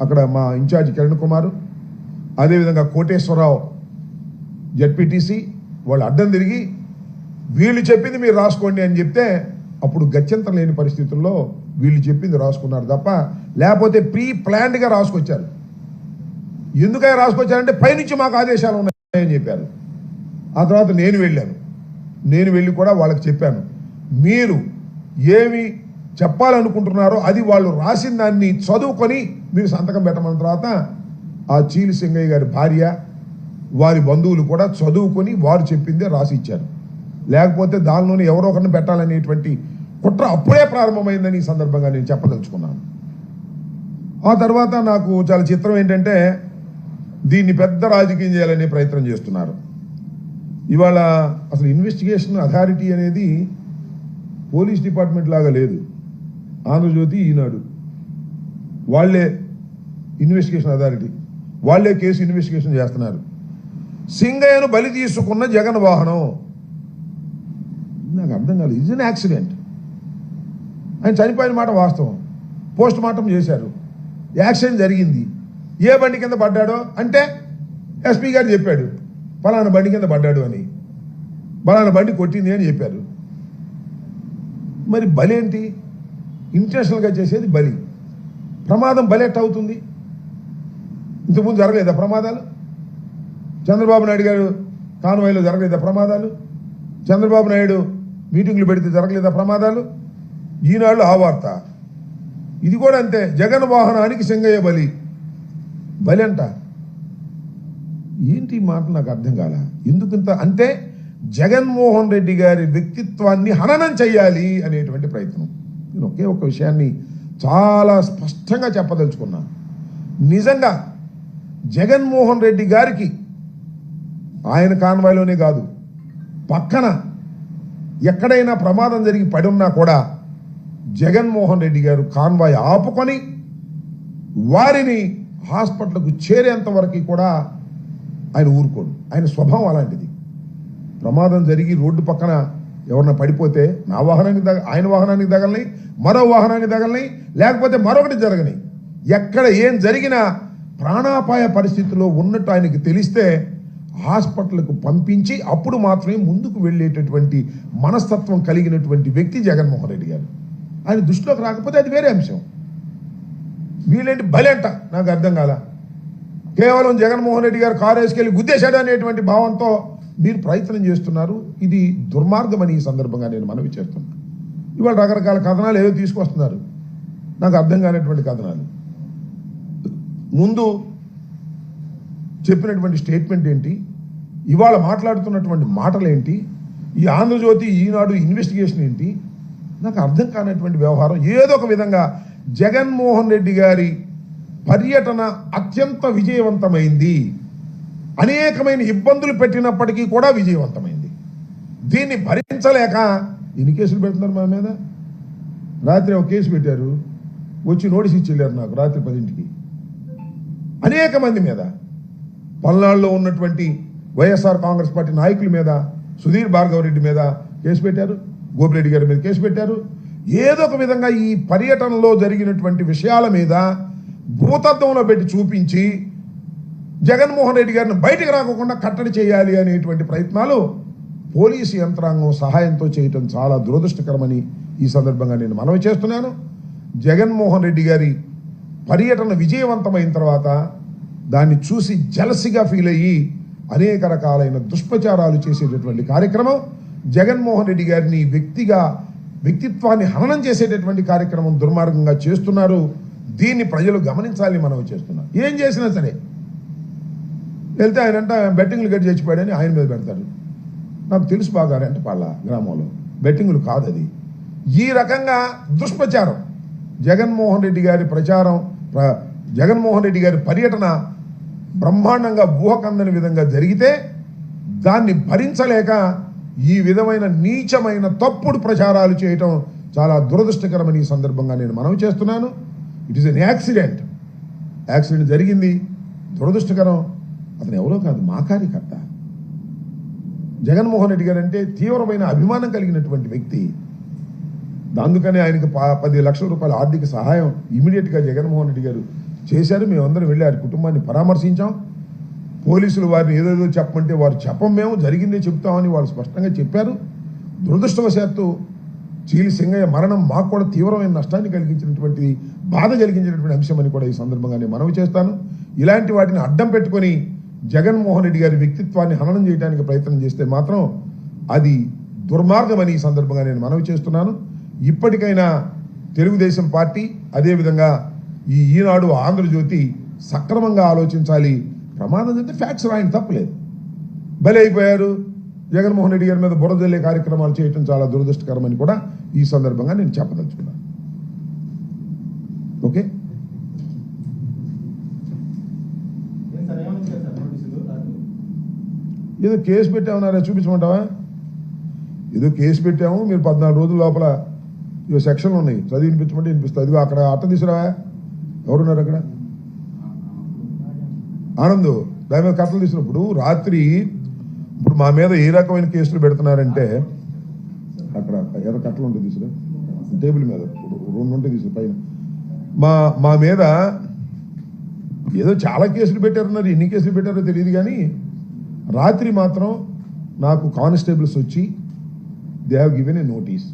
అక్కడ మా ఇన్ఛార్జ్ కిరణ్ కుమార్, అదేవిధంగా కోటేశ్వరరావు జెడ్పీటీసీ వాళ్ళు అడ్డం తిరిగి వీళ్ళు చెప్పింది మీరు రాసుకోండి అని చెప్తే అప్పుడు గత్యంతరం లేని పరిస్థితుల్లో వీళ్ళు చెప్పింది రాసుకున్నారు తప్ప లేకపోతే ప్రీ ప్లాన్డ్గా రాసుకొచ్చారు. ఎందుకని రాసుకొచ్చారంటే పైనుంచి మాకు ఆదేశాలు ఉన్నాయని చెప్పారు. ఆ తర్వాత నేను వెళ్ళి కూడా వాళ్ళకి చెప్పాను, మీరు ఏమి చెప్పాలనుకుంటున్నారో అది వాళ్ళు రాసిన దాన్ని చదువుకొని మీరు సంతకం పెట్టమన్న తర్వాత ఆ చీలి సింగయ్య గారి భార్య వారి బంధువులు కూడా చదువుకొని వారు చెప్పిందే రాసి ఇచ్చారు. లేకపోతే దానిలోనే ఎవరో ఒకరిని పెట్టాలనేటువంటి కుట్ర అప్పుడే ప్రారంభమైందని ఈ సందర్భంగా నేను చెప్పదలుచుకున్నాను. ఆ తర్వాత నాకు చాలా చిత్రం ఏంటంటే దీన్ని పెద్ద రాజకీయం చేయాలనే ప్రయత్నం చేస్తున్నారు. ఇవాళ అసలు ఇన్వెస్టిగేషన్ అథారిటీ అనేది పోలీస్ డిపార్ట్మెంట్ లాగా లేదు. ఆంధ్రజ్యోతి, ఈనాడు వాళ్ళే ఇన్వెస్టిగేషన్ అథారిటీ, వాళ్ళే కేసు ఇన్వెస్టిగేషన్ చేస్తున్నారు. సింగయ్యను బలి తీసుకున్న జగన్ వాహనం నాకు అర్థం కాలేదు. ఇది అన్ యాక్సిడెంట్. ఆయన చనిపోయిన మాట వాస్తవం, పోస్ట్ మార్టం చేశారు, యాక్సిడెంట్ జరిగింది. ఏ బండి కింద పడ్డాడో అంటే ఎస్పీ గారు చెప్పాడు పలానా బండి కింద పడ్డాడు అని, పలానా బండి కొట్టింది అని చెప్పారు. మరి బలి ఏంటి? ఇంటెన్షనల్గా చేసేది బలి. ప్రమాదం బలి ఎట్ట అవుతుంది? ఇంతకుముందు జరగలేదా ప్రమాదాలు? చంద్రబాబు నాయుడు గారు కాన్వాయ్లో జరగలేదా ప్రమాదాలు? చంద్రబాబు నాయుడు మీటింగ్లు పెడితే జరగలేదా ప్రమాదాలు? ఈనాడు ఆ వార్త. ఇది కూడా అంతే, జగన్ వాహనానికి సింగయ్య బలి. బలి అంట. ఏంటి మాట నాకు అర్థం కాల. ఎందుకంత అంటే జగన్మోహన్ రెడ్డి గారి వ్యక్తిత్వాన్ని హననం చెయ్యాలి అనేటువంటి ప్రయత్నం. నేను ఒకే ఒక విషయాన్ని చాలా స్పష్టంగా చెప్పదలుచుకున్నాను. నిజంగా జగన్మోహన్ రెడ్డి గారికి ఆయన కాన్వాయ్లోనే కాదు, పక్కన ఎక్కడైనా ప్రమాదం జరిగి పడి ఉన్నా కూడా జగన్మోహన్ రెడ్డి గారు కాన్వాయ్ ఆపుకొని వారిని హాస్పిటల్కు చేరేంత వరకు కూడా ఆయన ఊరుకోడు. ఆయన స్వభావం అలాంటిది. ప్రమాదం జరిగి రోడ్డు పక్కన ఎవరన్నా పడిపోతే నా వాహనానికి ఆయన వాహనానికి తగలని, మరో వాహనానికి తగలని, లేకపోతే మరొకటి జరగని, ఎక్కడ ఏం జరిగినా ప్రాణాపాయ పరిస్థితిలో ఉన్నట్టు ఆయనకి తెలిస్తే హాస్పిటల్కు పంపించి అప్పుడు మాత్రమే ముందుకు వెళ్ళేటటువంటి మనస్తత్వం కలిగినటువంటి వ్యక్తి జగన్మోహన్ రెడ్డి గారు. ఆయన దృష్టిలోకి రాకపోతే అది వేరే అంశం. వీళ్ళేంటి బలి అంట నాకు అర్థం కాల. కేవలం జగన్మోహన్ రెడ్డి గారు కారు వేసుకెళ్ళి గుద్దేశాడు అనేటువంటి భావంతో మీరు ప్రయత్నం చేస్తున్నారు. ఇది దుర్మార్గం అని ఈ సందర్భంగా నేను మనవి చేస్తున్నాను. ఇవాళ రకరకాల కథనాలు ఏవో తీసుకొస్తున్నారు, నాకు అర్థం కానటువంటి కథనాలు. ముందు చెప్పినటువంటి స్టేట్మెంట్ ఏంటి, ఇవాళ మాట్లాడుతున్నటువంటి మాటలు ఏంటి, ఈ ఆంధ్రజ్యోతి ఈనాడు ఇన్వెస్టిగేషన్ ఏంటి, నాకు అర్థం కానటువంటి వ్యవహారం. ఏదో ఒక విధంగా జగన్మోహన్ రెడ్డి గారి పర్యటన అత్యంత విజయవంతమైంది. అనేకమైన ఇబ్బందులు పెట్టినప్పటికీ కూడా విజయవంతమైంది. దీన్ని భరించలేక ఎన్ని కేసులు పెడుతున్నారు మా మీద. రాత్రి ఒక కేసు పెట్టారు, వచ్చి నోటీస్ ఇచ్చి వెళ్ళారు నాకు రాత్రి 10ంటికి. అనేక మంది మీద, పల్నాడులో ఉన్నటువంటి వైఎస్ఆర్ కాంగ్రెస్ పార్టీ నాయకుల మీద, సుధీర్ భార్గవ్ రెడ్డి మీద కేసు పెట్టారు, గోపిరెడ్డి గారి మీద కేసు పెట్టారు. ఏదో ఒక విధంగా ఈ పర్యటనలో జరిగినటువంటి విషయాల మీద భూతత్వంలో పెట్టి చూపించి జగన్మోహన్ రెడ్డి గారిని బయటకు రాకుండా కట్టడి చేయాలి అనేటువంటి ప్రయత్నాలు పోలీసు యంత్రాంగం సహాయంతో చేయటం చాలా దురదృష్టకరమని ఈ సందర్భంగా నేను మనవి చేస్తున్నాను. జగన్మోహన్ రెడ్డి గారి పర్యటన విజయవంతమైన తర్వాత దాన్ని చూసి జలసిగా ఫీల్ అయ్యి అనేక రకాలైన దుష్ప్రచారాలు చేసేటటువంటి కార్యక్రమం, జగన్మోహన్ రెడ్డి గారిని వ్యక్తిత్వాన్ని హననం చేసేటటువంటి కార్యక్రమం దుర్మార్గంగా చేస్తున్నారు. దీన్ని ప్రజలు గమనించాలని మనవి చేస్తున్నారు. ఏం చేసినా సరే వెళ్తే ఆయన అంట బెట్టింగ్లు గట్టి చచ్చిపోయాడని ఆయన మీద పెడతారు. నాకు తెలుసు బాగా రెంటపాళ్ళ గ్రామంలో బెట్టింగులు కాదు అది. ఈ రకంగా దుష్ప్రచారం, జగన్మోహన్ రెడ్డి గారి ప్రచారం, జగన్మోహన్ రెడ్డి గారి పర్యటన బ్రహ్మాండంగా ఊహకందని విధంగా జరిగితే దాన్ని భరించలేక ఈ విధమైన నీచమైన తప్పుడు ప్రచారాలు చేయటం చాలా దురదృష్టకరమని ఈ సందర్భంగా నేను మనవి చేస్తున్నాను. It is N accident. Accident జరిగింది, దురదృష్టకరం. అతను ఎవరో కాదు, మా కార్యకర్త. జగన్మోహన్ రెడ్డి గారు అంటే తీవ్రమైన అభిమానం కలిగినటువంటి వ్యక్తి. అందుకనే ఆయనకు 10 లక్షల రూపాయల ఆర్థిక సహాయం ఇమీడియట్గా జగన్మోహన్ రెడ్డి గారు చేశారు. మేమందరం వెళ్ళి ఆ కుటుంబాన్ని పరామర్శించాం. పోలీసులు వారిని ఏదేదో చెప్పమంటే వారు చెప్పం, మేము జరిగిందే చెప్తామని వాళ్ళు స్పష్టంగా చెప్పారు. దురదృష్టవశాత్తు చీలి సింగయ్య మరణం మాకు కూడా తీవ్రమైన నష్టాన్ని కలిగించినటువంటి, బాధ కలిగించినటువంటి అంశం అని కూడా ఈ సందర్భంగా నేను మనవి చేస్తాను. ఇలాంటి వాటిని అడ్డం పెట్టుకొని జగన్మోహన్ రెడ్డి గారి వ్యక్తిత్వాన్ని హననం చేయడానికి ప్రయత్నం చేస్తే మాత్రం అది దుర్మార్గమని ఈ సందర్భంగా నేను మనవి చేస్తున్నాను. ఇప్పటికైనా తెలుగుదేశం పార్టీ, అదేవిధంగా ఈ ఈనాడు, ఆంధ్రజ్యోతి సక్రమంగా ఆలోచించాలి. ప్రమాదం అంటే ఫ్యాక్ట్స్ రాయని తప్పలేదు. బలి అయిపోయారు, జగన్మోహన్ రెడ్డి గారి మీద బురదల్లే కార్యక్రమాలు చేయటం చాలా దురదృష్టకరమని కూడా ఈ సందర్భంగా నేను చెప్పదలుచుకున్నాను. ఓకే, ఏదో కేసు పెట్టామన్నారా, చూపించమంటావా? ఏదో కేసు పెట్టాము, మీరు 14 రోజుల లోపల ఇవో సెక్షన్లు ఉన్నాయి, చదివి వినిపించమంటే వినిపిస్తుంది. అదిగో అక్కడ అట్ట తీసుకురావా, ఎవరున్నారు అక్కడ? ఆనంద్ దాని మీద కట్టలు తీసినప్పుడు రాత్రి, ఇప్పుడు మా మీద ఏ రకమైన కేసులు పెడుతున్నారంటే, అక్కడ ఎర్ర కట్టలు ఉంటాయి తీసుకురా, టేబుల్ మీద 2 ఉంటాయి తీసుకురా పైన. మా మీద ఏదో చాలా కేసులు పెట్టారన్నారు, ఎన్ని కేసులు పెట్టారో తెలియదు కానీ రాత్రి మాత్రం నాకు కానిస్టేబుల్స్ వచ్చి they have given a notice.